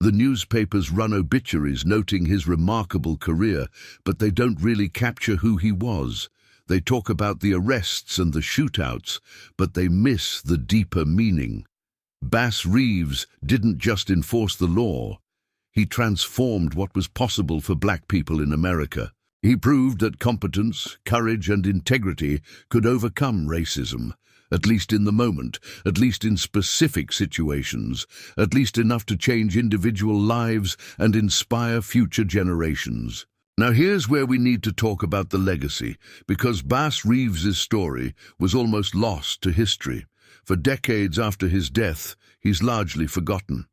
The newspapers run obituaries noting his remarkable career, but they don't really capture who he was. They talk about the arrests and the shootouts, but they miss the deeper meaning. Bass Reeves didn't just enforce the law. He transformed what was possible for black people in America. He proved that competence, courage, and integrity could overcome racism, at least in the moment, at least in specific situations, at least enough to change individual lives and inspire future generations. Now here's where we need to talk about the legacy, because Bass Reeves's story was almost lost to history. For decades after his death, he's largely forgotten.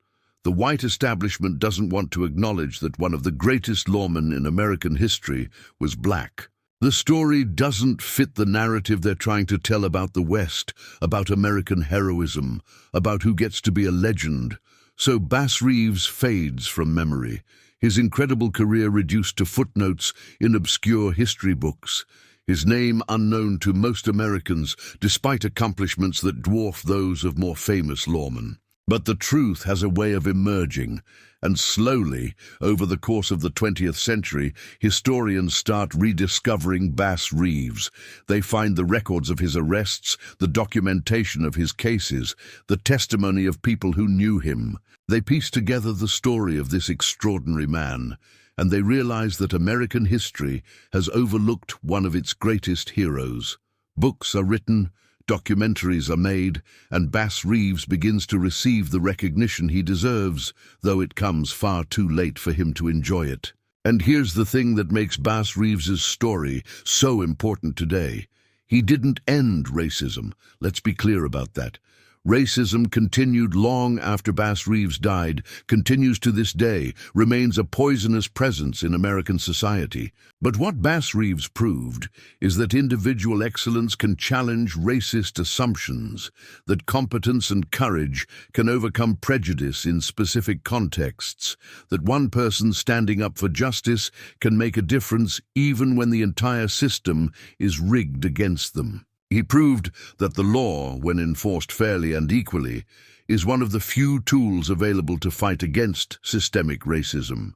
The white establishment doesn't want to acknowledge that one of the greatest lawmen in American history was black. The story doesn't fit the narrative they're trying to tell about the West, about American heroism, about who gets to be a legend. So Bass Reeves fades from memory, his incredible career reduced to footnotes in obscure history books, his name unknown to most Americans despite accomplishments that dwarf those of more famous lawmen. But the truth has a way of emerging, and slowly, over the course of the 20th century, historians start rediscovering Bass Reeves. They find the records of his arrests, the documentation of his cases, the testimony of people who knew him. They piece together the story of this extraordinary man, and they realize that American history has overlooked one of its greatest heroes. Books are written, documentaries are made, and Bass Reeves begins to receive the recognition he deserves, though it comes far too late for him to enjoy it. And here's the thing that makes Bass Reeves's story so important today. He didn't end racism. Let's be clear about that. Racism continued long after Bass Reeves died, continues to this day, remains a poisonous presence in American society. But what Bass Reeves proved is that individual excellence can challenge racist assumptions, that competence and courage can overcome prejudice in specific contexts, that one person standing up for justice can make a difference even when the entire system is rigged against them. He proved that the law, when enforced fairly and equally, is one of the few tools available to fight against systemic racism.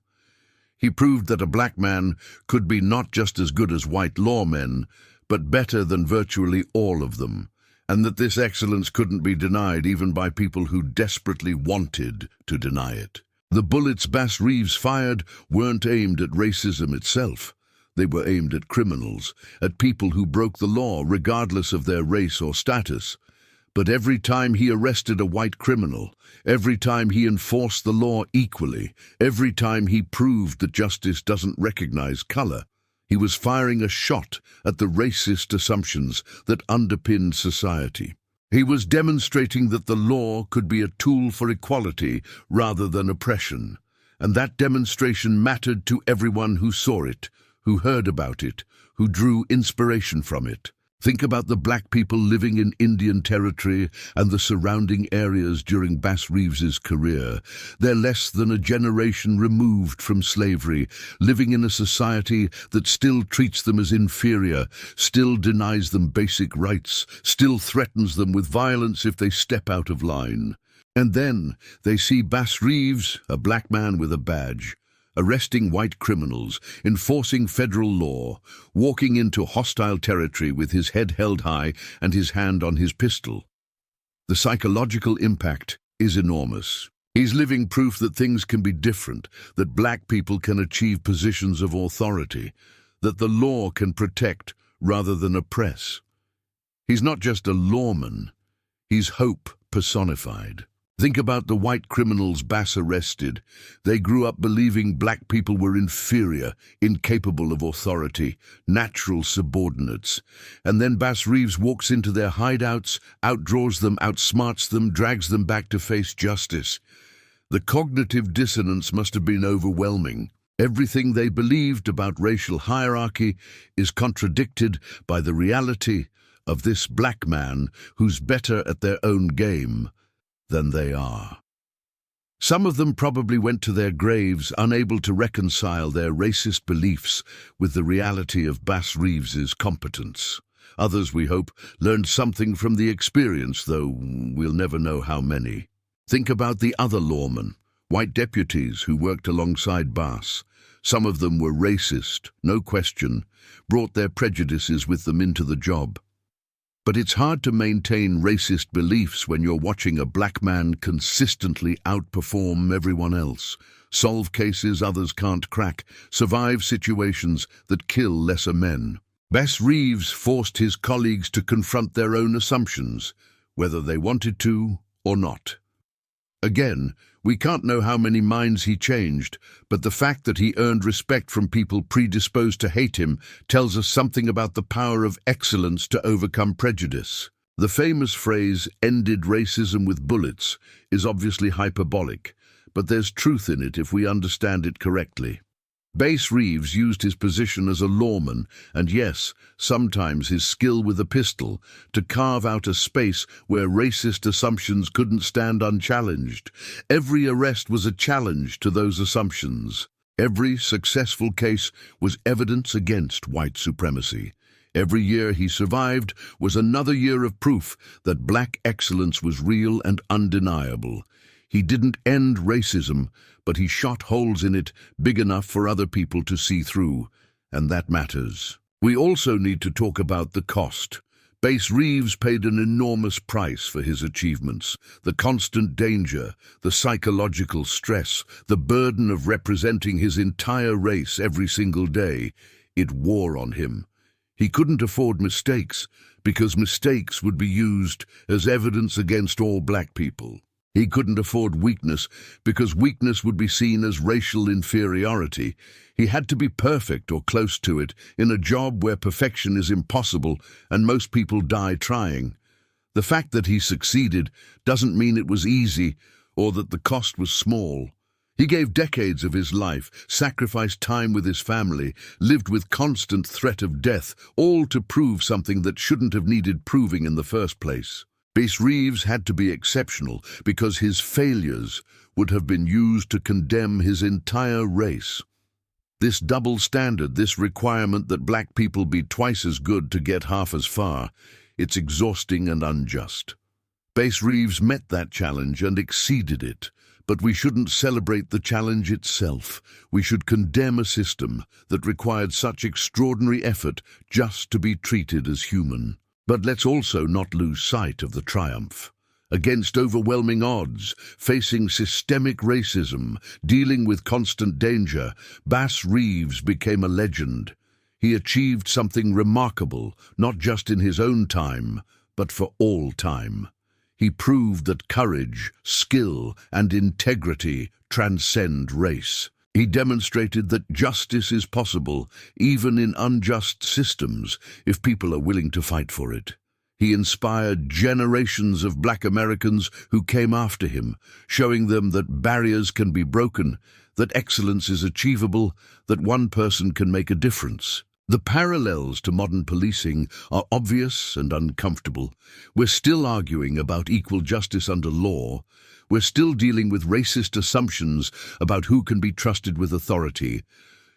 He proved that a black man could be not just as good as white lawmen, but better than virtually all of them, and that this excellence couldn't be denied even by people who desperately wanted to deny it. The bullets Bass Reeves fired weren't aimed at racism itself. They were aimed at criminals, at people who broke the law regardless of their race or status. But every time he arrested a white criminal, every time he enforced the law equally, every time he proved that justice doesn't recognize color, he was firing a shot at the racist assumptions that underpinned society. He was demonstrating that the law could be a tool for equality rather than oppression, and that demonstration mattered to everyone who saw it, who heard about it, who drew inspiration from it. Think about the black people living in Indian Territory and the surrounding areas during Bass Reeves's career. They're less than a generation removed from slavery, living in a society that still treats them as inferior, still denies them basic rights, still threatens them with violence if they step out of line. And then they see Bass Reeves, a black man with a badge, arresting white criminals, enforcing federal law, walking into hostile territory with his head held high and his hand on his pistol. The psychological impact is enormous. He's living proof that things can be different, that black people can achieve positions of authority, that the law can protect rather than oppress. He's not just a lawman, he's hope personified. Think about the white criminals Bass arrested. They grew up believing black people were inferior, incapable of authority, natural subordinates. And then Bass Reeves walks into their hideouts, outdraws them, outsmarts them, drags them back to face justice. The cognitive dissonance must have been overwhelming. Everything they believed about racial hierarchy is contradicted by the reality of this black man who's better at their own game than they are. Some of them probably went to their graves unable to reconcile their racist beliefs with the reality of Bass Reeves's competence. Others, we hope, learned something from the experience, though we'll never know how many. Think about the other lawmen, White deputies who worked alongside Bass, some of them were racist, no question, brought their prejudices with them into the job. But it's hard to maintain racist beliefs when you're watching a black man consistently outperform everyone else, solve cases others can't crack, survive situations that kill lesser men. Bass Reeves forced his colleagues to confront their own assumptions, whether they wanted to or not. Again, we can't know how many minds he changed, but the fact that he earned respect from people predisposed to hate him tells us something about the power of excellence to overcome prejudice. The famous phrase, "ended racism with bullets," is obviously hyperbolic, but there's truth in it if we understand it correctly. Bass Reeves used his position as a lawman, and yes, sometimes his skill with a pistol, to carve out a space where racist assumptions couldn't stand unchallenged. Every arrest was a challenge to those assumptions. Every successful case was evidence against white supremacy. Every year he survived was another year of proof that black excellence was real and undeniable. He didn't end racism, but he shot holes in it big enough for other people to see through, and that matters. We also need to talk about the cost. Bass Reeves paid an enormous price for his achievements. The constant danger, the psychological stress, the burden of representing his entire race every single day, it wore on him. He couldn't afford mistakes, because mistakes would be used as evidence against all black people. He couldn't afford weakness, because weakness would be seen as racial inferiority. He had to be perfect or close to it, in a job where perfection is impossible and most people die trying. The fact that he succeeded doesn't mean it was easy or that the cost was small. He gave decades of his life, sacrificed time with his family, lived with constant threat of death, all to prove something that shouldn't have needed proving in the first place. Bass Reeves had to be exceptional because his failures would have been used to condemn his entire race. This double standard, this requirement that black people be twice as good to get half as far, it's exhausting and unjust. Bass Reeves met that challenge and exceeded it. But we shouldn't celebrate the challenge itself. We should condemn a system that required such extraordinary effort just to be treated as human. But let's also not lose sight of the triumph. Against overwhelming odds, facing systemic racism, dealing with constant danger, Bass Reeves became a legend. He achieved something remarkable, not just in his own time, but for all time. He proved that courage, skill, and integrity transcend race. He demonstrated that justice is possible, even in unjust systems, if people are willing to fight for it. He inspired generations of black Americans who came after him, showing them that barriers can be broken, that excellence is achievable, that one person can make a difference. The parallels to modern policing are obvious and uncomfortable. We're still arguing about equal justice under law. We're still dealing with racist assumptions about who can be trusted with authority.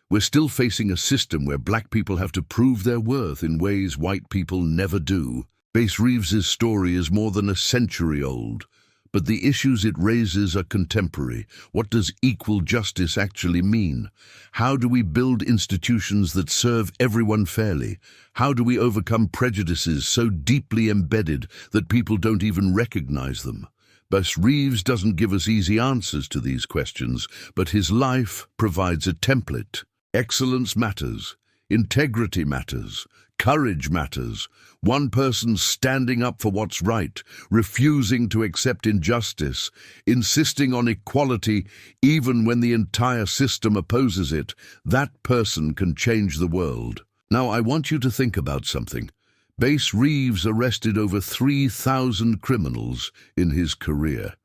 We're still facing a system where black people have to prove their worth in ways white people never do. Bass Reeves's story is more than a century old, but the issues it raises are contemporary. What does equal justice actually mean? How do we build institutions that serve everyone fairly? How do we overcome prejudices so deeply embedded that people don't even recognize them? Bass Reeves doesn't give us easy answers to these questions, but his life provides a template. Excellence matters. Integrity matters. Courage matters. One person standing up for what's right, refusing to accept injustice, insisting on equality even when the entire system opposes it, that person can change the world. Now, I want you to think about something. Bass Reeves arrested over 3,000 criminals in his career.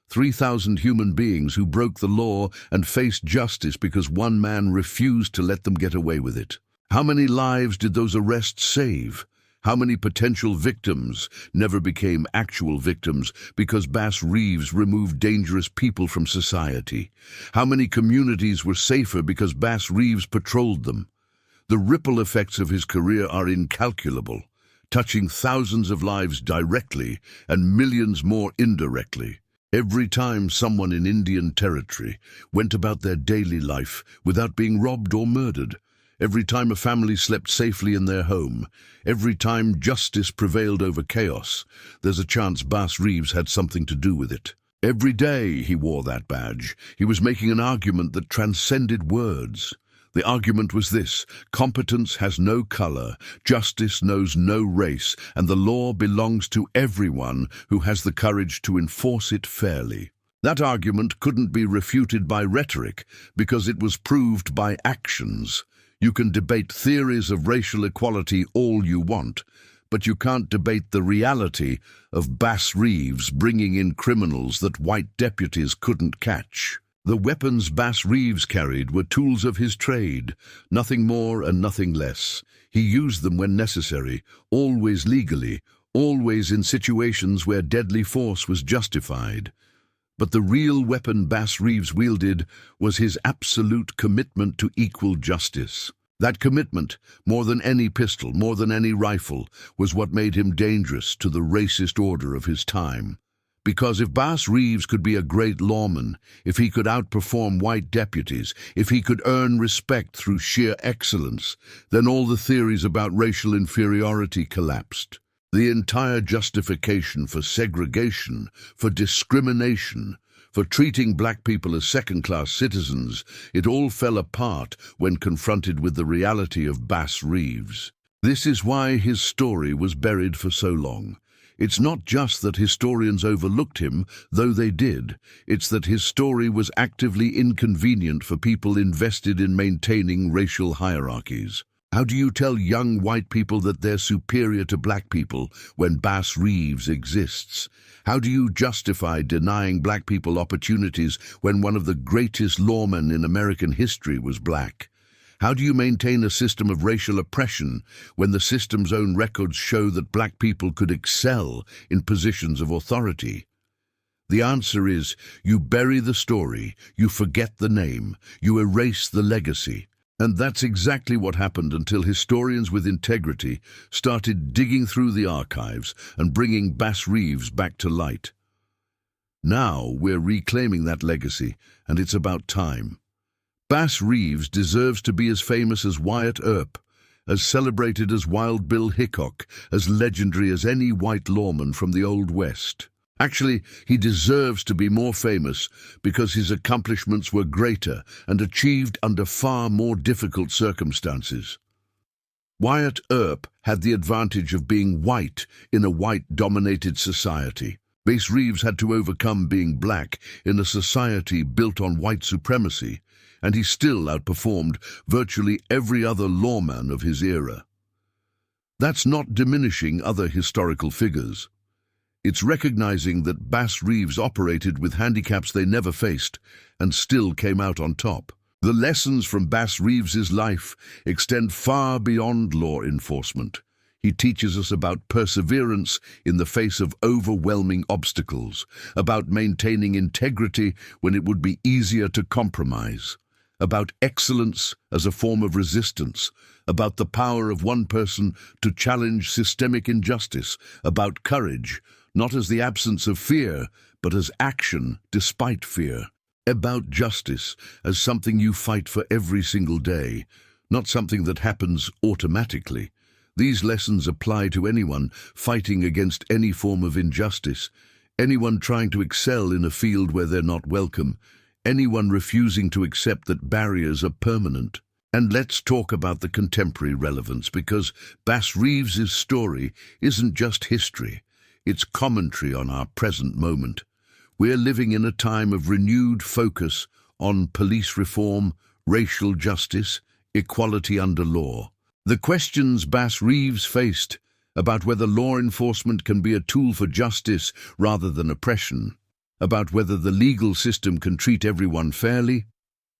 3,000 human beings who broke the law and faced justice because one man refused to let them get away with it. How many lives did those arrests save? How many potential victims never became actual victims because Bass Reeves removed dangerous people from society? How many communities were safer because Bass Reeves patrolled them? The ripple effects of his career are incalculable, touching thousands of lives directly and millions more indirectly. Every time someone in Indian territory went about their daily life without being robbed or murdered, every time a family slept safely in their home, every time justice prevailed over chaos, there's a chance Bass Reeves had something to do with it. Every day he wore that badge, he was making an argument that transcended words. The argument was this: competence has no color, justice knows no race, and the law belongs to everyone who has the courage to enforce it fairly. That argument couldn't be refuted by rhetoric because it was proved by actions. You can debate theories of racial equality all you want, but you can't debate the reality of Bass Reeves bringing in criminals that white deputies couldn't catch. The weapons Bass Reeves carried were tools of his trade, nothing more and nothing less. He used them when necessary, always legally, always in situations where deadly force was justified. But the real weapon Bass Reeves wielded was his absolute commitment to equal justice. That commitment, more than any pistol, more than any rifle, was what made him dangerous to the racist order of his time. Because if Bass Reeves could be a great lawman, if he could outperform white deputies, if he could earn respect through sheer excellence, then all the theories about racial inferiority collapsed. The entire justification for segregation, for discrimination, for treating black people as second-class citizens, it all fell apart when confronted with the reality of Bass Reeves. This is why his story was buried for so long. It's not just that historians overlooked him, though they did. It's that his story was actively inconvenient for people invested in maintaining racial hierarchies. How do you tell young white people that they're superior to black people when Bass Reeves exists? How do you justify denying black people opportunities when one of the greatest lawmen in American history was black? How do you maintain a system of racial oppression when the system's own records show that black people could excel in positions of authority? The answer is, you bury the story, you forget the name, you erase the legacy. And that's exactly what happened until historians with integrity started digging through the archives and bringing Bass Reeves back to light. Now we're reclaiming that legacy, and it's about time. Bass Reeves deserves to be as famous as Wyatt Earp, as celebrated as Wild Bill Hickok, as legendary as any white lawman from the Old West. Actually, he deserves to be more famous because his accomplishments were greater and achieved under far more difficult circumstances. Wyatt Earp had the advantage of being white in a white-dominated society. Bass Reeves had to overcome being black in a society built on white supremacy, and he still outperformed virtually every other lawman of his era. That's not diminishing other historical figures. It's recognizing that Bass Reeves operated with handicaps they never faced and still came out on top. The lessons from Bass Reeves's life extend far beyond law enforcement. He teaches us about perseverance in the face of overwhelming obstacles, about maintaining integrity when it would be easier to compromise, about excellence as a form of resistance, about the power of one person to challenge systemic injustice, about courage, not as the absence of fear, but as action despite fear. About justice as something you fight for every single day, not something that happens automatically. These lessons apply to anyone fighting against any form of injustice, anyone trying to excel in a field where they're not welcome, anyone refusing to accept that barriers are permanent. And let's talk about the contemporary relevance, because Bass Reeves's story isn't just history. It's commentary on our present moment. We're living in a time of renewed focus on police reform, racial justice, equality under law. The questions Bass Reeves faced about whether law enforcement can be a tool for justice rather than oppression, about whether the legal system can treat everyone fairly,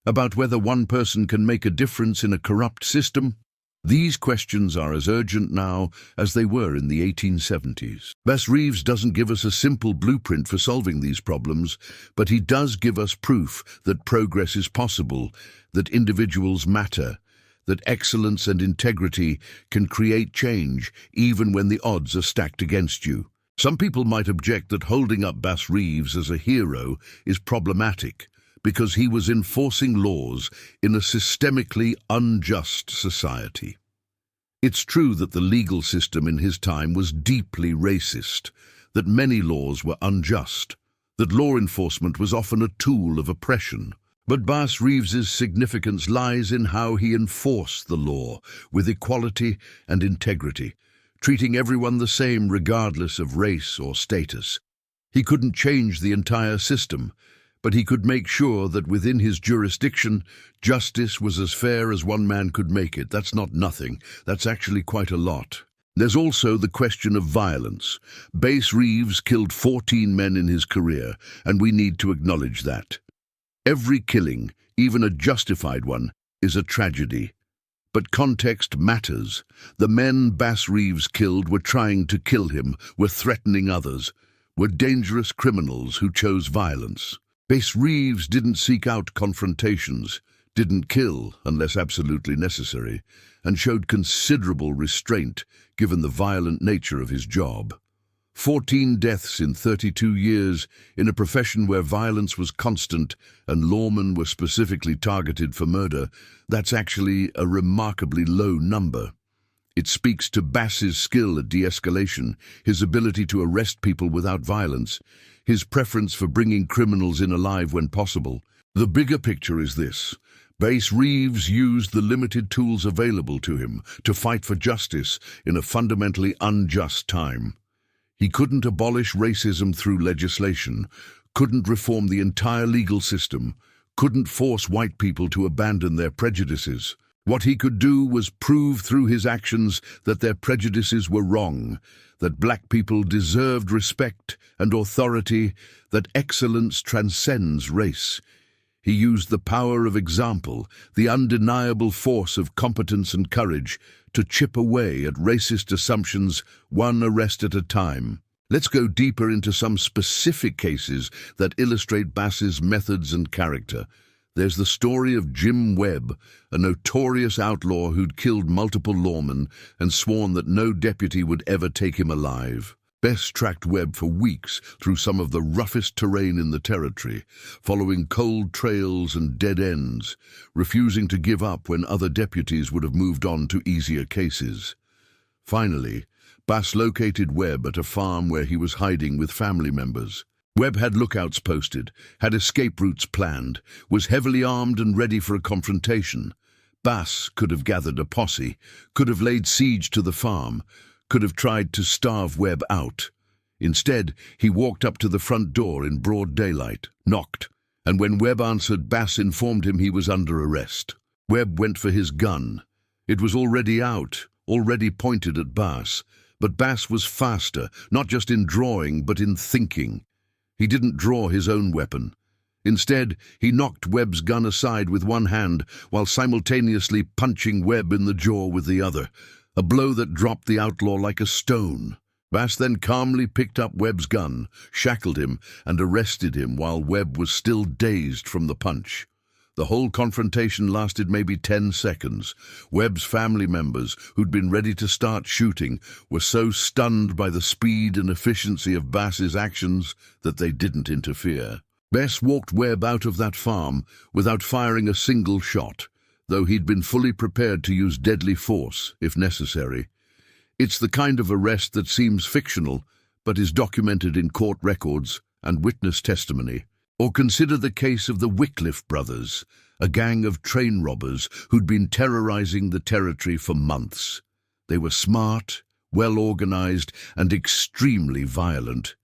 about whether one person can make a difference in a corrupt system, these questions are as urgent now as they were in the 1870s. Bass Reeves doesn't give us a simple blueprint for solving these problems, but he does give us proof that progress is possible, that individuals matter, that excellence and integrity can create change even when the odds are stacked against you. Some people might object that holding up Bass Reeves as a hero is problematic because he was enforcing laws in a systemically unjust society. It's true that the legal system in his time was deeply racist, that many laws were unjust, that law enforcement was often a tool of oppression. But Bass Reeves's significance lies in how he enforced the law with equality and integrity, treating everyone the same regardless of race or status. He couldn't change the entire system, but he could make sure that within his jurisdiction, justice was as fair as one man could make it. That's not nothing. That's actually quite a lot. There's also the question of violence. Bass Reeves killed 14 men in his career, and we need to acknowledge that. Every killing, even a justified one, is a tragedy. But context matters. The men Bass Reeves killed were trying to kill him, were threatening others, were dangerous criminals who chose violence. Bass Reeves didn't seek out confrontations, didn't kill unless absolutely necessary, and showed considerable restraint given the violent nature of his job. 14 deaths in 32 years in a profession where violence was constant and lawmen were specifically targeted for murder, that's actually a remarkably low number. It speaks to Bass's skill at de-escalation, his ability to arrest people without violence, his preference for bringing criminals in alive when possible. The bigger picture is this. Bass Reeves used the limited tools available to him to fight for justice in a fundamentally unjust time. He couldn't abolish racism through legislation, couldn't reform the entire legal system, couldn't force white people to abandon their prejudices. What he could do was prove through his actions that their prejudices were wrong, that black people deserved respect and authority, that excellence transcends race. He used the power of example, the undeniable force of competence and courage, to chip away at racist assumptions, one arrest at a time. Let's go deeper into some specific cases that illustrate Bass's methods and character. There's the story of Jim Webb, a notorious outlaw who'd killed multiple lawmen and sworn that no deputy would ever take him alive. Bass tracked Webb for weeks through some of the roughest terrain in the territory, following cold trails and dead ends, refusing to give up when other deputies would have moved on to easier cases. Finally, Bass located Webb at a farm where he was hiding with family members. Webb had lookouts posted, had escape routes planned, was heavily armed and ready for a confrontation. Bass could have gathered a posse, could have laid siege to the farm, could have tried to starve Webb out. Instead, he walked up to the front door in broad daylight, knocked, and when Webb answered, Bass informed him he was under arrest. Webb went for his gun. It was already out, already pointed at Bass, but Bass was faster, not just in drawing, but in thinking. He didn't draw his own weapon. Instead, he knocked Webb's gun aside with one hand while simultaneously punching Webb in the jaw with the other, a blow that dropped the outlaw like a stone. Bass then calmly picked up Webb's gun, shackled him, and arrested him while Webb was still dazed from the punch. The whole confrontation lasted maybe 10 seconds. Webb's family members, who'd been ready to start shooting, were so stunned by the speed and efficiency of Bass's actions that they didn't interfere. Bass walked Webb out of that farm without firing a single shot, though he'd been fully prepared to use deadly force if necessary. It's the kind of arrest that seems fictional, but is documented in court records and witness testimony. Or consider the case of the Wycliffe brothers, a gang of train robbers who'd been terrorizing the territory for months. They were smart, well-organized, and extremely violent.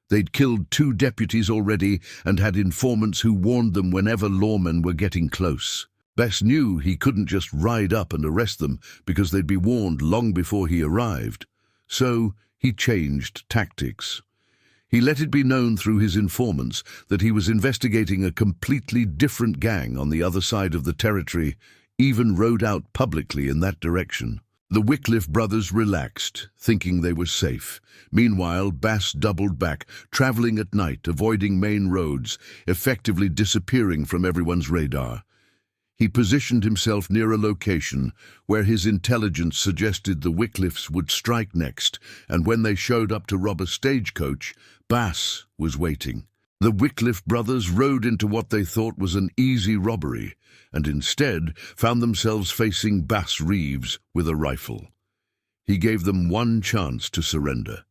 They'd killed 2 deputies already and had informants who warned them whenever lawmen were getting close. Bass knew he couldn't just ride up and arrest them because they'd be warned long before he arrived. So he changed tactics. He let it be known through his informants that he was investigating a completely different gang on the other side of the territory, even rode out publicly in that direction. The Wycliffe brothers relaxed, thinking they were safe. Meanwhile, Bass doubled back, traveling at night, avoiding main roads, effectively disappearing from everyone's radar. He positioned himself near a location where his intelligence suggested the Wycliffes would strike next, and when they showed up to rob a stagecoach, Bass was waiting. The Wycliffe brothers rode into what they thought was an easy robbery, and instead found themselves facing Bass Reeves with a rifle. He gave them one chance to surrender.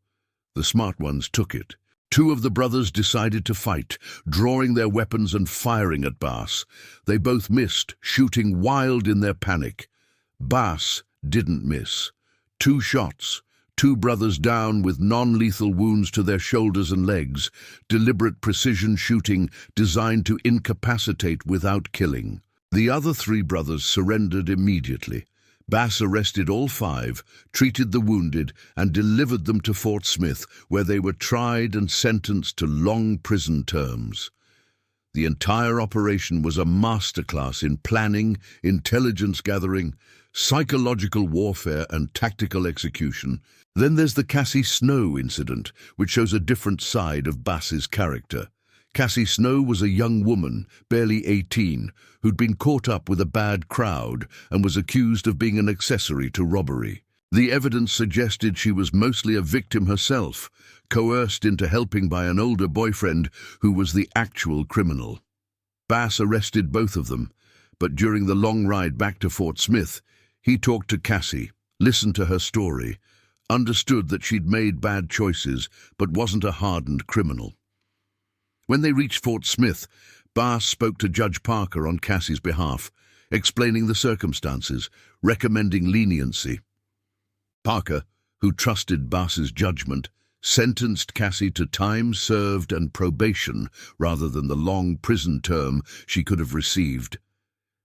The smart ones took it. Two of the brothers decided to fight, drawing their weapons and firing at Bass. They both missed, shooting wild in their panic. Bass didn't miss. 2 shots, 2 brothers down with non-lethal wounds to their shoulders and legs, deliberate precision shooting designed to incapacitate without killing. The other 3 brothers surrendered immediately. Bass arrested all 5, treated the wounded, and delivered them to Fort Smith, where they were tried and sentenced to long prison terms. The entire operation was a masterclass in planning, intelligence gathering, psychological warfare, and tactical execution. Then there's the Cassie Snow incident, which shows a different side of Bass's character. Cassie Snow was a young woman, barely 18, who'd been caught up with a bad crowd and was accused of being an accessory to robbery. The evidence suggested she was mostly a victim herself, coerced into helping by an older boyfriend who was the actual criminal. Bass arrested both of them, but during the long ride back to Fort Smith, he talked to Cassie, listened to her story, understood that she'd made bad choices but wasn't a hardened criminal. When they reached Fort Smith, Bass spoke to Judge Parker on Cassie's behalf, explaining the circumstances, recommending leniency. Parker, who trusted Bass's judgment, sentenced Cassie to time served and probation rather than the long prison term she could have received.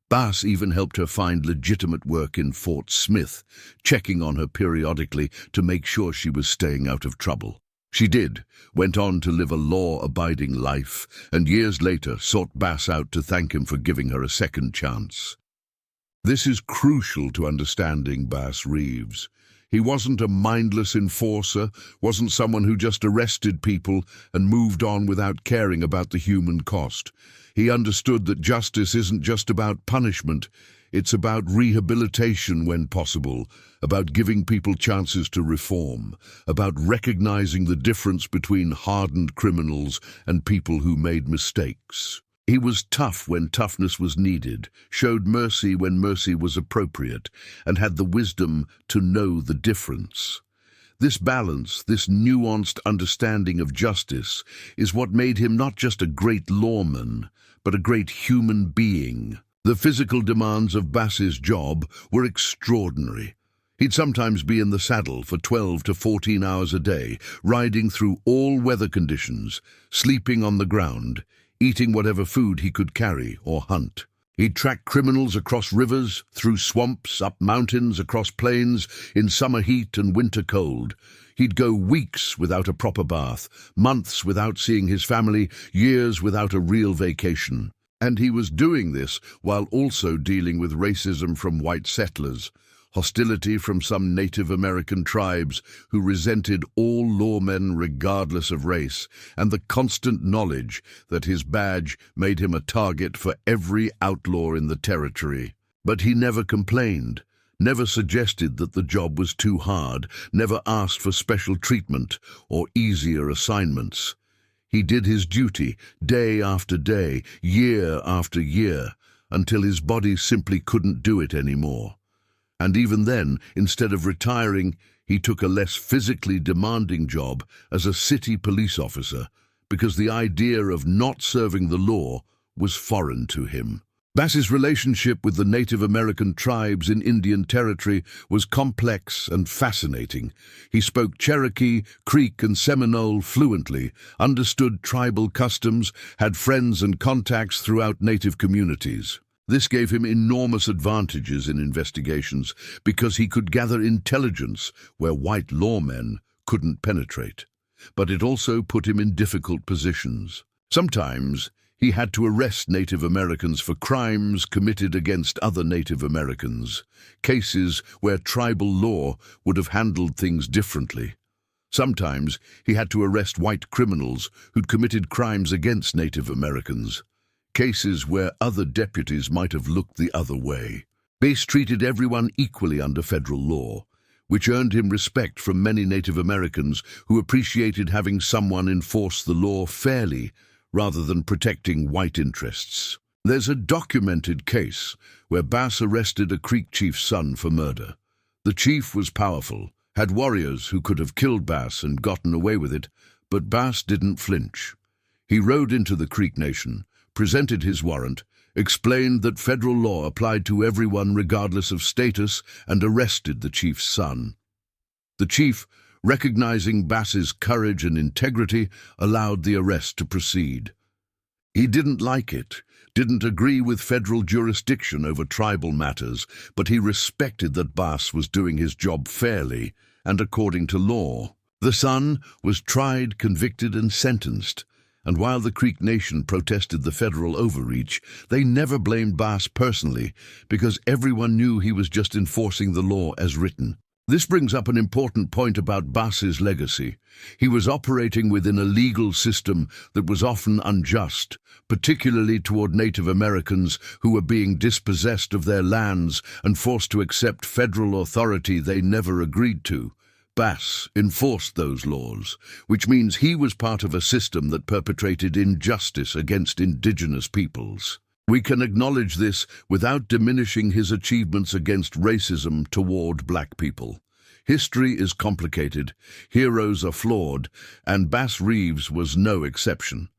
Bass even helped her find legitimate work in Fort Smith, checking on her periodically to make sure she was staying out of trouble. She did, went on to live a law-abiding life, and years later sought Bass out to thank him for giving her a second chance. This is crucial to understanding Bass Reeves. He wasn't a mindless enforcer, wasn't someone who just arrested people and moved on without caring about the human cost. He understood that justice isn't just about punishment, it's about rehabilitation when possible, about giving people chances to reform, about recognizing the difference between hardened criminals and people who made mistakes. He was tough when toughness was needed, showed mercy when mercy was appropriate, and had the wisdom to know the difference. This balance, this nuanced understanding of justice, is what made him not just a great lawman, but a great human being. The physical demands of Bass's job were extraordinary. He'd sometimes be in the saddle for 12 to 14 hours a day, riding through all weather conditions, sleeping on the ground, eating whatever food he could carry or hunt. He'd track criminals across rivers, through swamps, up mountains, across plains, in summer heat and winter cold. He'd go weeks without a proper bath, months without seeing his family, years without a real vacation. And he was doing this while also dealing with racism from white settlers, hostility from some Native American tribes who resented all lawmen regardless of race, and the constant knowledge that his badge made him a target for every outlaw in the territory. But he never complained, never suggested that the job was too hard, never asked for special treatment or easier assignments. He did his duty, day after day, year after year, until his body simply couldn't do it anymore. And even then, instead of retiring, he took a less physically demanding job as a city police officer, because the idea of not serving the law was foreign to him. Bass's relationship with the Native American tribes in Indian Territory was complex and fascinating. He spoke Cherokee, Creek, and Seminole fluently, understood tribal customs, had friends and contacts throughout Native communities. This gave him enormous advantages in investigations because he could gather intelligence where white lawmen couldn't penetrate. But it also put him in difficult positions. Sometimes he had to arrest Native Americans for crimes committed against other Native Americans, cases where tribal law would have handled things differently. Sometimes he had to arrest white criminals who'd committed crimes against Native Americans, cases where other deputies might have looked the other way. Bass treated everyone equally under federal law, which earned him respect from many Native Americans who appreciated having someone enforce the law fairly rather than protecting white interests. There's a documented case where Bass arrested a Creek chief's son for murder. The chief was powerful, had warriors who could have killed Bass and gotten away with it, but Bass didn't flinch. He rode into the Creek Nation, presented his warrant, explained that federal law applied to everyone regardless of status, and arrested the chief's son. The chief, recognizing Bass's courage and integrity, allowed the arrest to proceed. He didn't like it, didn't agree with federal jurisdiction over tribal matters, but he respected that Bass was doing his job fairly and according to law. The son was tried, convicted, and sentenced. And while the Creek Nation protested the federal overreach, they never blamed Bass personally because everyone knew he was just enforcing the law as written. This brings up an important point about Bass's legacy. He was operating within a legal system that was often unjust, particularly toward Native Americans who were being dispossessed of their lands and forced to accept federal authority they never agreed to. Bass enforced those laws, which means he was part of a system that perpetrated injustice against indigenous peoples. We can acknowledge this without diminishing his achievements against racism toward black people. History is complicated, heroes are flawed, and Bass Reeves was no exception.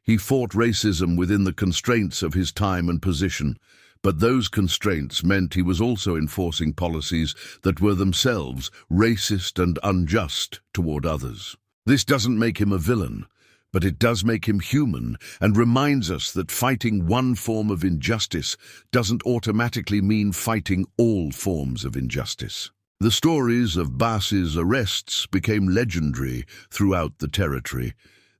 He fought racism within the constraints of his time and position, but those constraints meant he was also enforcing policies that were themselves racist and unjust toward others. This doesn't make him a villain, but it does make him human and reminds us that fighting one form of injustice doesn't automatically mean fighting all forms of injustice. The stories of Bass's arrests became legendary throughout the territory.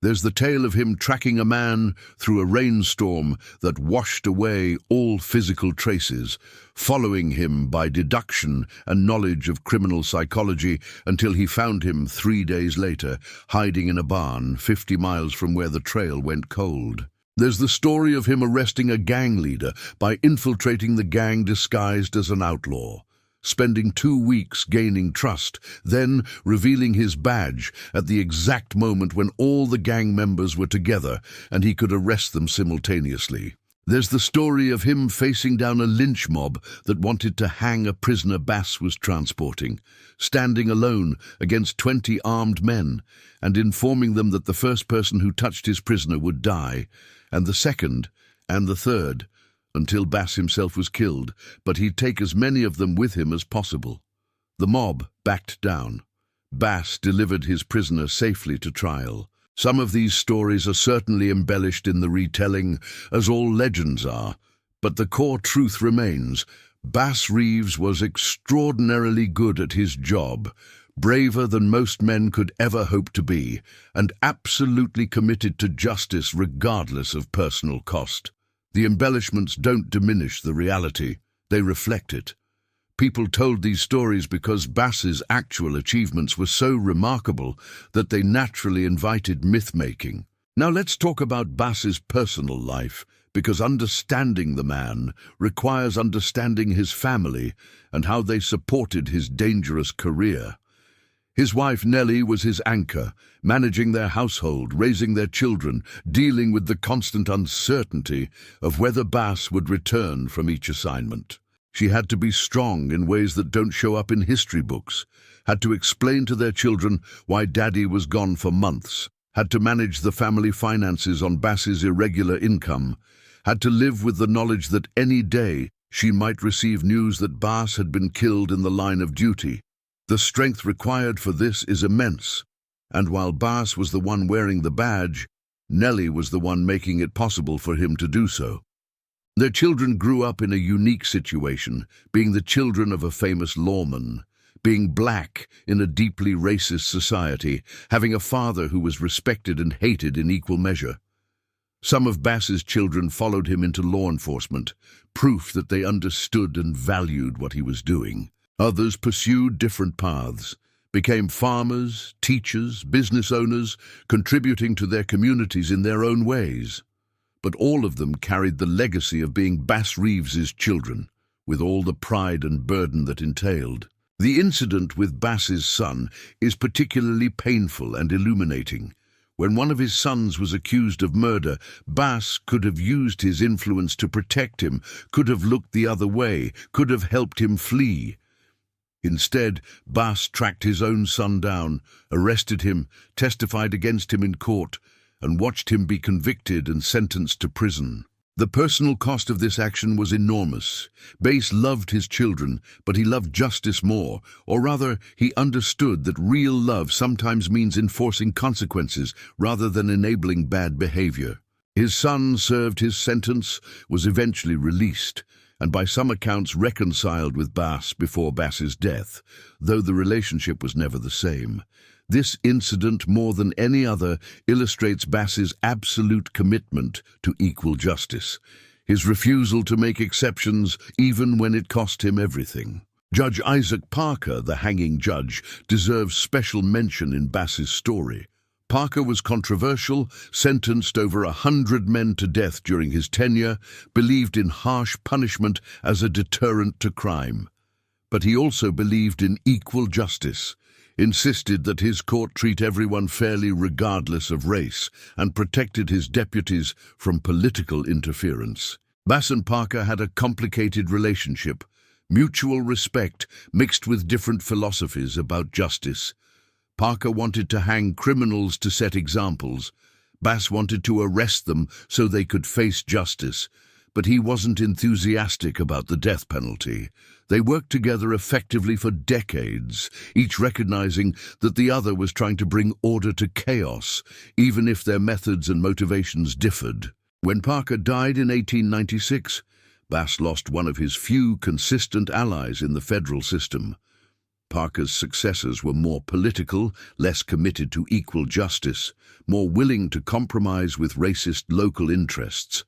There's the tale of him tracking a man through a rainstorm that washed away all physical traces, following him by deduction and knowledge of criminal psychology until he found him 3 days later, hiding in a barn 50 miles from where the trail went cold. There's the story of him arresting a gang leader by infiltrating the gang disguised as an outlaw, spending 2 weeks gaining trust, then revealing his badge at the exact moment when all the gang members were together and he could arrest them simultaneously. There's the story of him facing down a lynch mob that wanted to hang a prisoner Bass was transporting, standing alone against 20 armed men and informing them that the first person who touched his prisoner would die, and the second, and the third, until Bass himself was killed, but he'd take as many of them with him as possible. The mob backed down. Bass delivered his prisoner safely to trial. Some of these stories are certainly embellished in the retelling, as all legends are, but the core truth remains. Bass Reeves was extraordinarily good at his job, braver than most men could ever hope to be, and absolutely committed to justice regardless of personal cost. The embellishments don't diminish the reality, they reflect it. People told these stories because Bass's actual achievements were so remarkable that they naturally invited myth-making. Now let's talk about Bass's personal life, because understanding the man requires understanding his family and how they supported his dangerous career. His wife Nellie was his anchor, managing their household, raising their children, dealing with the constant uncertainty of whether Bass would return from each assignment. She had to be strong in ways that don't show up in history books, had to explain to their children why Daddy was gone for months, had to manage the family finances on Bass's irregular income, had to live with the knowledge that any day she might receive news that Bass had been killed in the line of duty. The strength required for this is immense, and while Bass was the one wearing the badge, Nellie was the one making it possible for him to do so. Their children grew up in a unique situation, being the children of a famous lawman, being black in a deeply racist society, having a father who was respected and hated in equal measure. Some of Bass's children followed him into law enforcement, proof that they understood and valued what he was doing. Others pursued different paths, became farmers, teachers, business owners, contributing to their communities in their own ways. but all of them carried the legacy of being Bass Reeves's children, with all the pride and burden that entailed. The incident with Bass's son is particularly painful and illuminating. When one of his sons was accused of murder, Bass could have used his influence to protect him, could have looked the other way, could have helped him flee. Instead, Bass tracked his own son down, arrested him, testified against him in court, and watched him be convicted and sentenced to prison. The personal cost of this action was enormous. Bass loved his children, but he loved justice more, or rather, he understood that real love sometimes means enforcing consequences rather than enabling bad behavior. His son served his sentence, was eventually released, and by some accounts reconciled with Bass before Bass's death, though the relationship was never the same. This incident, more than any other, illustrates Bass's absolute commitment to equal justice, his refusal to make exceptions even when it cost him everything. Judge Isaac Parker, the hanging judge, deserves special mention in Bass's story. Parker was controversial, sentenced over 100 men to death during his tenure, believed in harsh punishment as a deterrent to crime. But he also believed in equal justice, insisted that his court treat everyone fairly regardless of race, and protected his deputies from political interference. Bass and Parker had a complicated relationship, mutual respect mixed with different philosophies about justice. Parker wanted to hang criminals to set examples. Bass wanted to arrest them so they could face justice, but he wasn't enthusiastic about the death penalty. They worked together effectively for decades, each recognizing that the other was trying to bring order to chaos, even if their methods and motivations differed. When Parker died in 1896, Bass lost one of his few consistent allies in the federal system. Parker's successors were more political, less committed to equal justice, more willing to compromise with racist local interests.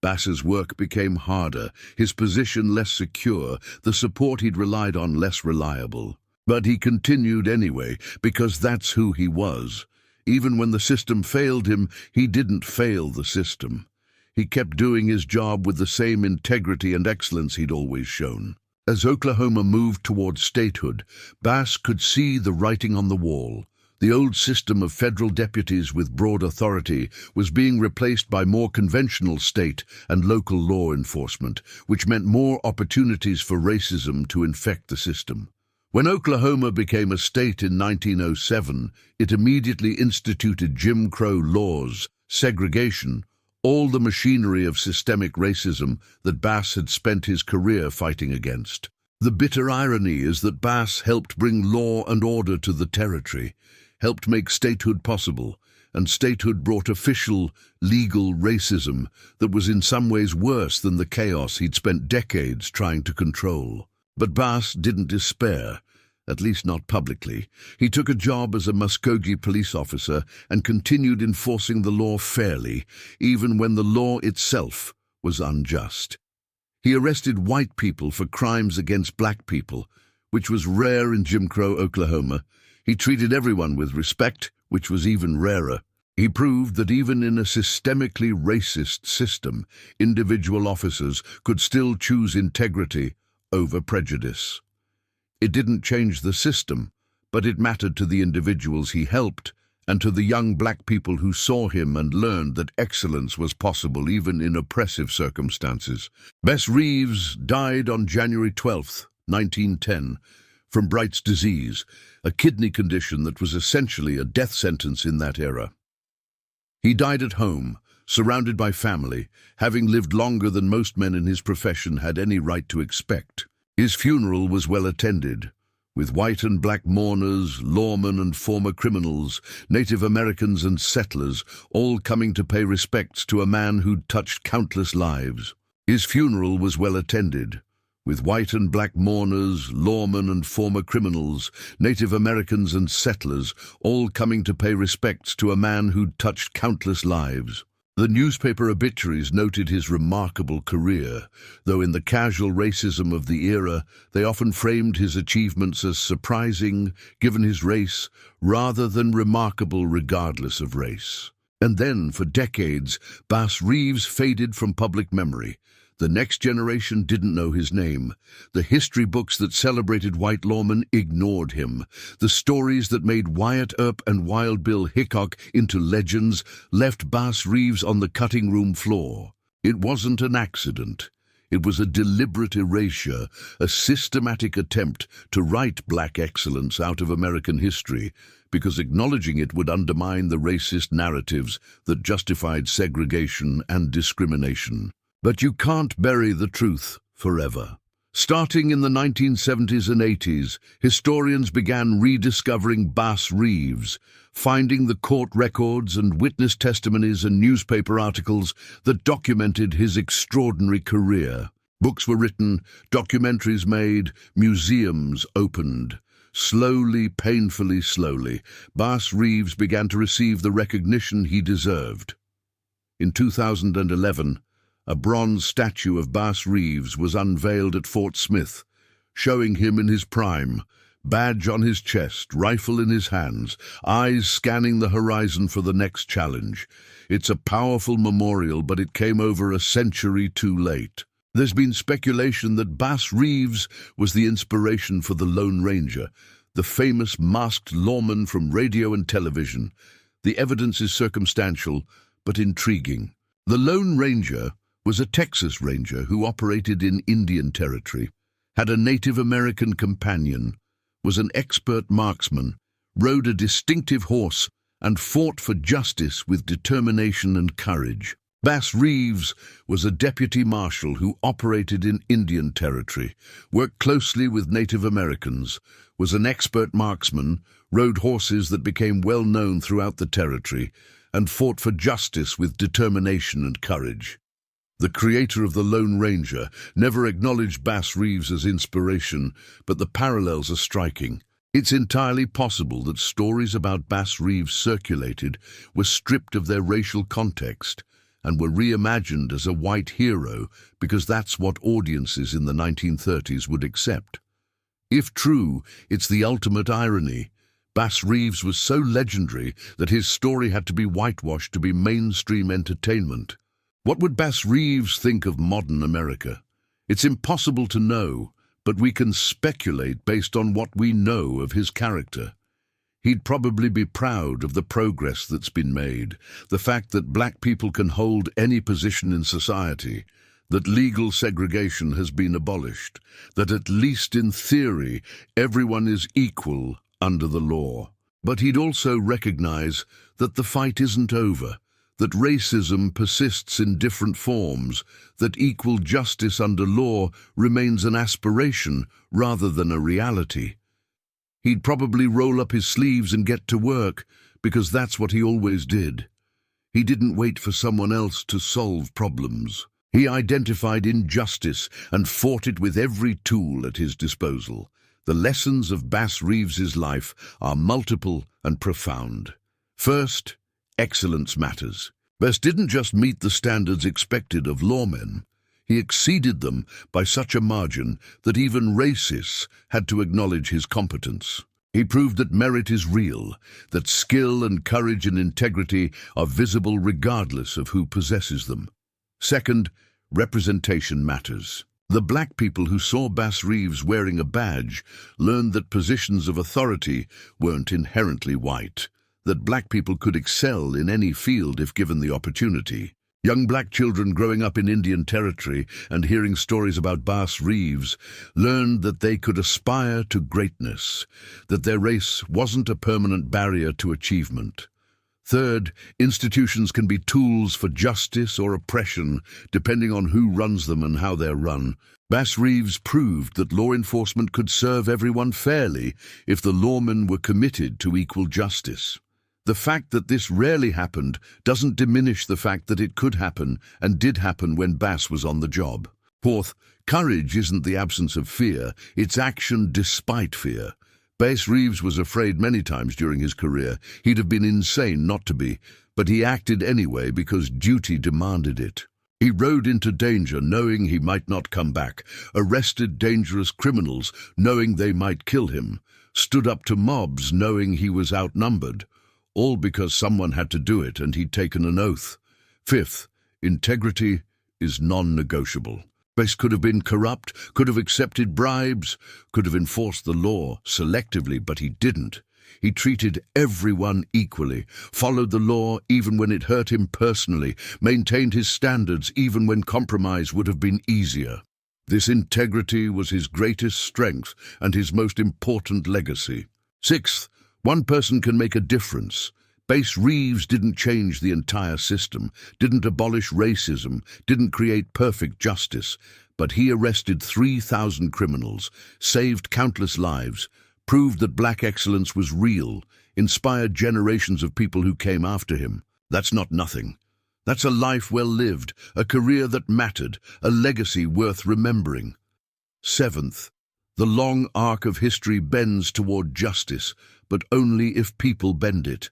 Bass's work became harder, his position less secure, the support he'd relied on less reliable. But he continued anyway, because that's who he was. Even when the system failed him, he didn't fail the system. He kept doing his job with the same integrity and excellence he'd always shown. As Oklahoma moved toward statehood, Bass could see the writing on the wall. The old system of federal deputies with broad authority was being replaced by more conventional state and local law enforcement, which meant more opportunities for racism to infect the system. When Oklahoma became a state in 1907, it immediately instituted Jim Crow laws, segregation, all the machinery of systemic racism that Bass had spent his career fighting against. The bitter irony is that Bass helped bring law and order to the territory, helped make statehood possible, and statehood brought official, legal racism that was in some ways worse than the chaos he'd spent decades trying to control. But Bass didn't despair, at least not publicly. He took a job as a Muskogee police officer and continued enforcing the law fairly, even when the law itself was unjust. He arrested white people for crimes against black people, which was rare in Jim Crow Oklahoma. He treated everyone with respect, which was even rarer. He proved that even in a systemically racist system, individual officers could still choose integrity over prejudice. It didn't change the system, but it mattered to the individuals he helped and to the young black people who saw him and learned that excellence was possible even in oppressive circumstances. Bass Reeves died on January 12, 1910, from Bright's disease, a kidney condition that was essentially a death sentence in that era. He died at home, surrounded by family, having lived longer than most men in his profession had any right to expect. His funeral was well attended, with white and black mourners, lawmen and former criminals, Native Americans and settlers, all coming to pay respects to a man who'd touched countless lives. His funeral was well attended, with white and black mourners, lawmen and former criminals, Native Americans and settlers, all coming to pay respects to a man who'd touched countless lives. The newspaper obituaries noted his remarkable career, though in the casual racism of the era, they often framed his achievements as surprising, given his race, rather than remarkable regardless of race. And then, for decades, Bass Reeves faded from public memory. The next generation didn't know his name. The history books that celebrated white lawmen ignored him. The stories that made Wyatt Earp and Wild Bill Hickok into legends left Bass Reeves on the cutting room floor. It wasn't an accident. It was a deliberate erasure, a systematic attempt to write black excellence out of American history, because acknowledging it would undermine the racist narratives that justified segregation and discrimination. But you can't bury the truth forever. Starting in the 1970s and 80s, historians began rediscovering Bass Reeves, finding the court records and witness testimonies and newspaper articles that documented his extraordinary career. Books were written, documentaries made, museums opened. Slowly, painfully slowly, Bass Reeves began to receive the recognition he deserved. In 2011, a bronze statue of Bass Reeves was unveiled at Fort Smith, showing him in his prime, badge on his chest, rifle in his hands, eyes scanning the horizon for the next challenge. It's a powerful memorial, but it came over a century too late. There's been speculation that Bass Reeves was the inspiration for the Lone Ranger, the famous masked lawman from radio and television. The evidence is circumstantial, but intriguing. The Lone Ranger was a Texas Ranger who operated in Indian Territory, had a Native American companion, was an expert marksman, rode a distinctive horse, and fought for justice with determination and courage. Bass Reeves was a deputy marshal who operated in Indian Territory, worked closely with Native Americans, was an expert marksman, rode horses that became well known throughout the territory, and fought for justice with determination and courage. The creator of the Lone Ranger never acknowledged Bass Reeves as inspiration, but the parallels are striking. It's entirely possible that stories about Bass Reeves circulated were stripped of their racial context and were reimagined as a white hero because that's what audiences in the 1930s would accept. If true, it's the ultimate irony. Bass Reeves was so legendary that his story had to be whitewashed to be mainstream entertainment. What would Bass Reeves think of modern America? It's impossible to know, but we can speculate based on what we know of his character. He'd probably be proud of the progress that's been made, the fact that black people can hold any position in society, that legal segregation has been abolished, that at least in theory everyone is equal under the law. But he'd also recognize that the fight isn't over, that racism persists in different forms, that equal justice under law remains an aspiration rather than a reality. He'd probably roll up his sleeves and get to work, because that's what he always did. He didn't wait for someone else to solve problems. He identified injustice and fought it with every tool at his disposal. The lessons of Bass Reeves's life are multiple and profound. First, excellence matters. Bass didn't just meet the standards expected of lawmen. He exceeded them by such a margin that even racists had to acknowledge his competence. He proved that merit is real, that skill and courage and integrity are visible regardless of who possesses them. Second, representation matters. The black people who saw Bass Reeves wearing a badge learned that positions of authority weren't inherently white, that black people could excel in any field if given the opportunity. Young black children growing up in Indian Territory and hearing stories about Bass Reeves learned that they could aspire to greatness, that their race wasn't a permanent barrier to achievement. Third, institutions can be tools for justice or oppression, depending on who runs them and how they're run. Bass Reeves proved that law enforcement could serve everyone fairly if the lawmen were committed to equal justice. The fact that this rarely happened doesn't diminish the fact that it could happen and did happen when Bass was on the job. Fourth, courage isn't the absence of fear, it's action despite fear. Bass Reeves was afraid many times during his career. He'd have been insane not to be, but he acted anyway because duty demanded it. He rode into danger knowing he might not come back, arrested dangerous criminals knowing they might kill him, stood up to mobs knowing he was outnumbered, all because someone had to do it and he'd taken an oath. Fifth, integrity is non-negotiable. Base could have been corrupt, could have accepted bribes, could have enforced the law selectively, but he didn't. He treated everyone equally, followed the law even when it hurt him personally, maintained his standards even when compromise would have been easier. This integrity was his greatest strength and his most important legacy. Sixth, one person can make a difference. Bass Reeves didn't change the entire system, didn't abolish racism, didn't create perfect justice, but he arrested 3,000 criminals, saved countless lives, proved that black excellence was real, inspired generations of people who came after him. That's not nothing. That's a life well lived, a career that mattered, a legacy worth remembering. Seventh, the long arc of history bends toward justice, but only if people bend it.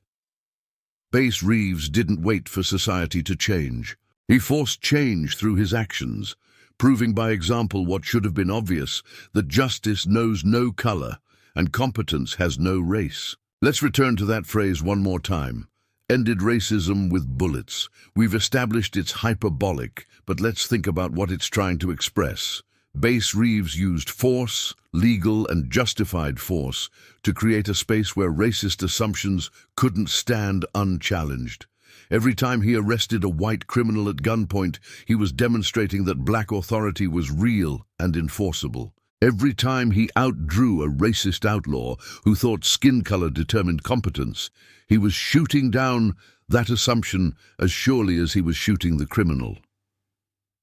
Bass Reeves didn't wait for society to change. He forced change through his actions, proving by example what should have been obvious, that justice knows no color and competence has no race. Let's return to that phrase one more time. Ended racism with bullets. We've established it's hyperbolic, but let's think about what it's trying to express. Bass Reeves used force, legal and justified force, to create a space where racist assumptions couldn't stand unchallenged. Every time he arrested a white criminal at gunpoint, he was demonstrating that black authority was real and enforceable. Every time he outdrew a racist outlaw who thought skin color determined competence, he was shooting down that assumption as surely as he was shooting the criminal.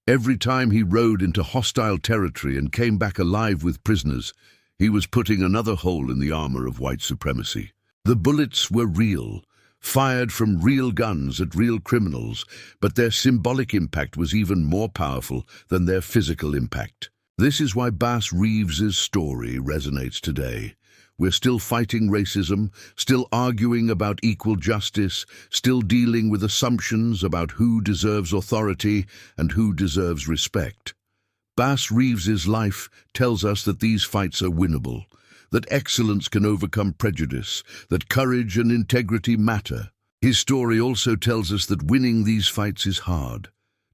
Every time he rode into hostile territory and came back alive with prisoners, he was putting another hole in the armor of white supremacy. The bullets were real, fired from real guns at real criminals, but their symbolic impact was even more powerful than their physical impact. This is why Bass Reeves's story resonates today. We're still fighting racism, still arguing about equal justice, still dealing with assumptions about who deserves authority and who deserves respect. Bass Reeves's life tells us that these fights are winnable, that excellence can overcome prejudice, that courage and integrity matter. His story also tells us that winning these fights is hard,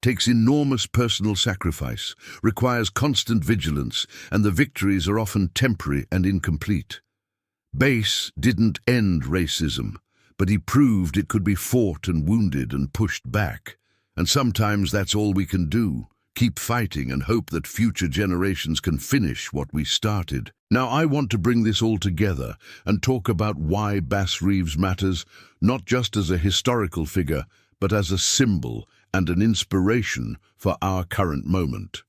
takes enormous personal sacrifice, requires constant vigilance, and the victories are often temporary and incomplete. Bass didn't end racism, but he proved it could be fought and wounded and pushed back. And sometimes that's all we can do, keep fighting and hope that future generations can finish what we started. Now I want to bring this all together and talk about why Bass Reeves matters, not just as a historical figure, but as a symbol and an inspiration for our current moment.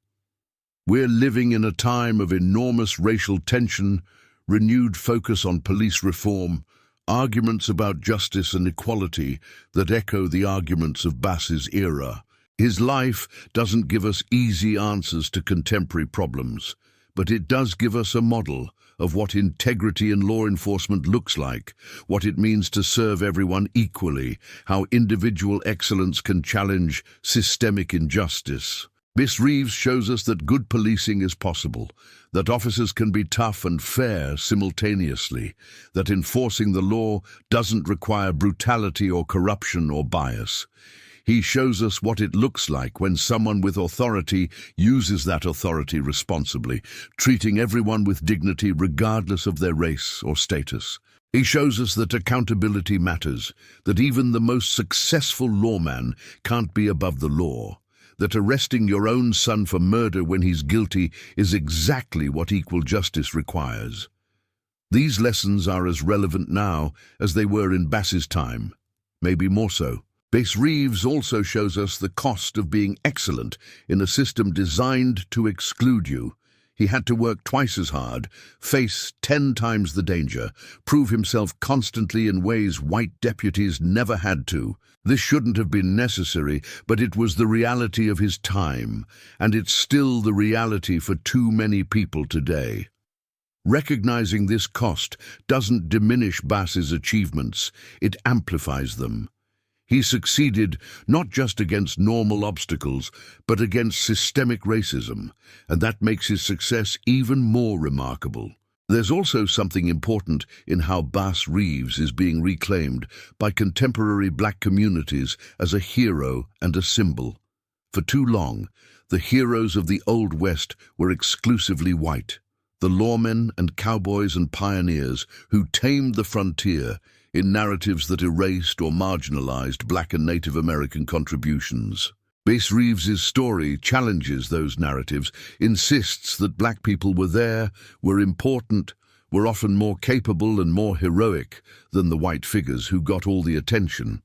We're living in a time of enormous racial tension, renewed focus on police reform, arguments about justice and equality that echo the arguments of Bass's era. His life doesn't give us easy answers to contemporary problems, but it does give us a model of what integrity in law enforcement looks like, what it means to serve everyone equally, how individual excellence can challenge systemic injustice. Bass Reeves shows us that good policing is possible, that officers can be tough and fair simultaneously, that enforcing the law doesn't require brutality or corruption or bias. He shows us what it looks like when someone with authority uses that authority responsibly, treating everyone with dignity regardless of their race or status. He shows us that accountability matters, that even the most successful lawman can't be above the law, that arresting your own son for murder when he's guilty is exactly what equal justice requires. These lessons are as relevant now as they were in Bass's time, maybe more so. Bass Reeves also shows us the cost of being excellent in a system designed to exclude you. He had to work twice as hard, face 10 times the danger, prove himself constantly in ways white deputies never had to. This shouldn't have been necessary, but it was the reality of his time, and it's still the reality for too many people today. Recognizing this cost doesn't diminish Bass's achievements, it amplifies them. He succeeded not just against normal obstacles, but against systemic racism, and that makes his success even more remarkable. There's also something important in how Bass Reeves is being reclaimed by contemporary black communities as a hero and a symbol. For too long, the heroes of the Old West were exclusively white, the lawmen and cowboys and pioneers who tamed the frontier in narratives that erased or marginalized black and Native American contributions. Bass Reeves's story challenges those narratives, insists that black people were there, were important, were often more capable and more heroic than the white figures who got all the attention.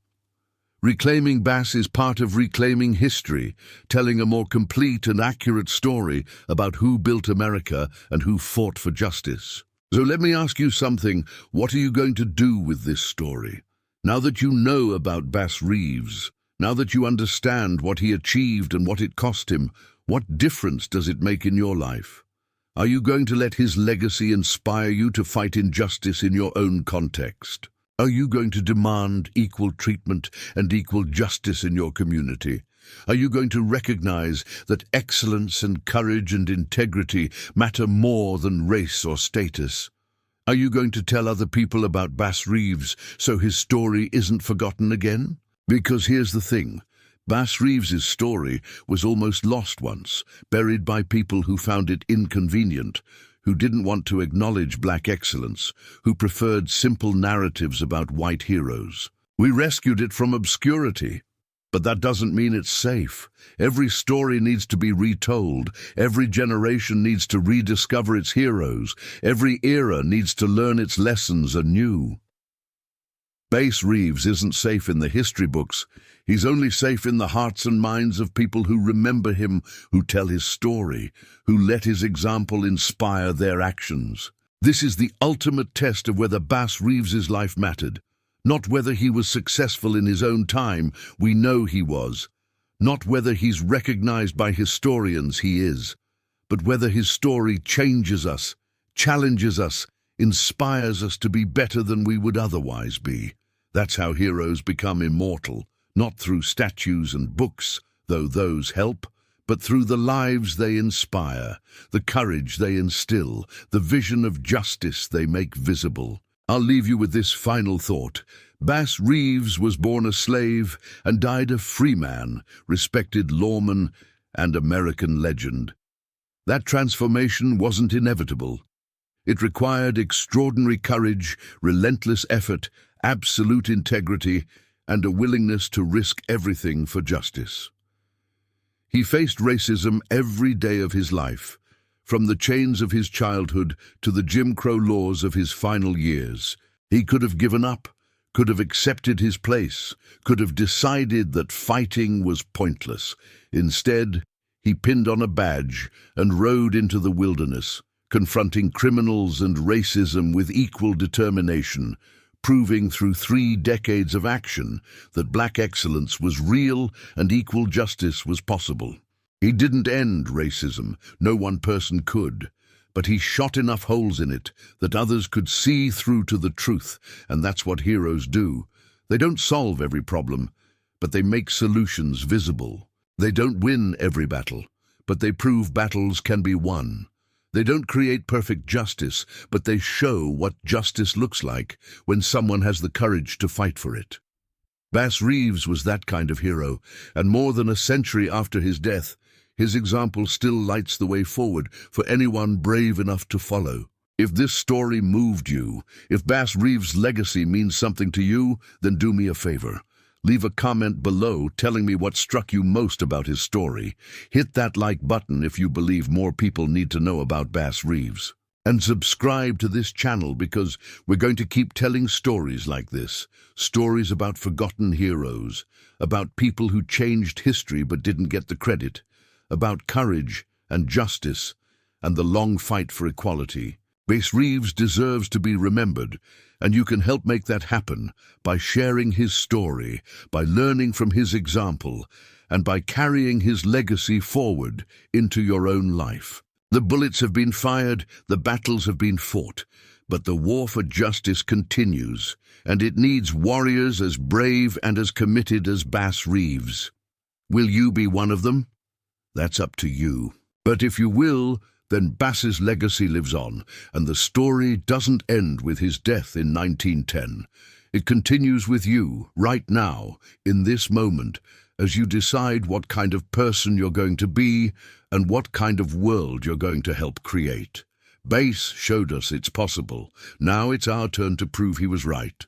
Reclaiming Bass is part of reclaiming history, telling a more complete and accurate story about who built America and who fought for justice. So let me ask you something. What are you going to do with this story? Now that you know about Bass Reeves, now that you understand what he achieved and what it cost him, what difference does it make in your life? Are you going to let his legacy inspire you to fight injustice in your own context? Are you going to demand equal treatment and equal justice in your community? Are you going to recognize that excellence and courage and integrity matter more than race or status? Are you going to tell other people about Bass Reeves so his story isn't forgotten again? Because here's the thing, Bass Reeves's story was almost lost once, buried by people who found it inconvenient, who didn't want to acknowledge black excellence, who preferred simple narratives about white heroes. We rescued it from obscurity, but that doesn't mean it's safe. Every story needs to be retold. Every generation needs to rediscover its heroes. Every era needs to learn its lessons anew. Bass Reeves isn't safe in the history books. He's only safe in the hearts and minds of people who remember him, who tell his story, who let his example inspire their actions. This is the ultimate test of whether Bass Reeves's life mattered. Not whether he was successful in his own time, we know he was. Not whether he's recognized by historians, he is. But whether his story changes us, challenges us, inspires us to be better than we would otherwise be. That's how heroes become immortal, not through statues and books, though those help, but through the lives they inspire, the courage they instill, the vision of justice they make visible. I'll leave you with this final thought. Bass Reeves was born a slave and died a free man, respected lawman and American legend. That transformation wasn't inevitable. It required extraordinary courage, relentless effort, absolute integrity, and a willingness to risk everything for justice. He faced racism every day of his life, from the chains of his childhood to the Jim Crow laws of his final years. He could have given up, could have accepted his place, could have decided that fighting was pointless. Instead, he pinned on a badge and rode into the wilderness, confronting criminals and racism with equal determination, proving through 3 decades of action that black excellence was real and equal justice was possible. He didn't end racism, no one person could, but he shot enough holes in it that others could see through to the truth, and that's what heroes do. They don't solve every problem, but they make solutions visible. They don't win every battle, but they prove battles can be won. They don't create perfect justice, but they show what justice looks like when someone has the courage to fight for it. Bass Reeves was that kind of hero, and more than a century after his death, his example still lights the way forward for anyone brave enough to follow. If this story moved you, if Bass Reeves' legacy means something to you, then do me a favor. Leave a comment below telling me what struck you most about his story. Hit that like button if you believe more people need to know about Bass Reeves. And subscribe to this channel because we're going to keep telling stories like this. Stories about forgotten heroes, about people who changed history but didn't get the credit, about courage and justice and the long fight for equality. Bass Reeves deserves to be remembered, and you can help make that happen by sharing his story, by learning from his example, and by carrying his legacy forward into your own life. The bullets have been fired, the battles have been fought, but the war for justice continues, and it needs warriors as brave and as committed as Bass Reeves. Will you be one of them? That's up to you. But if you will, then Bass's legacy lives on, and the story doesn't end with his death in 1910. It continues with you, right now, in this moment, as you decide what kind of person you're going to be and what kind of world you're going to help create. Bass showed us it's possible. Now it's our turn to prove he was right.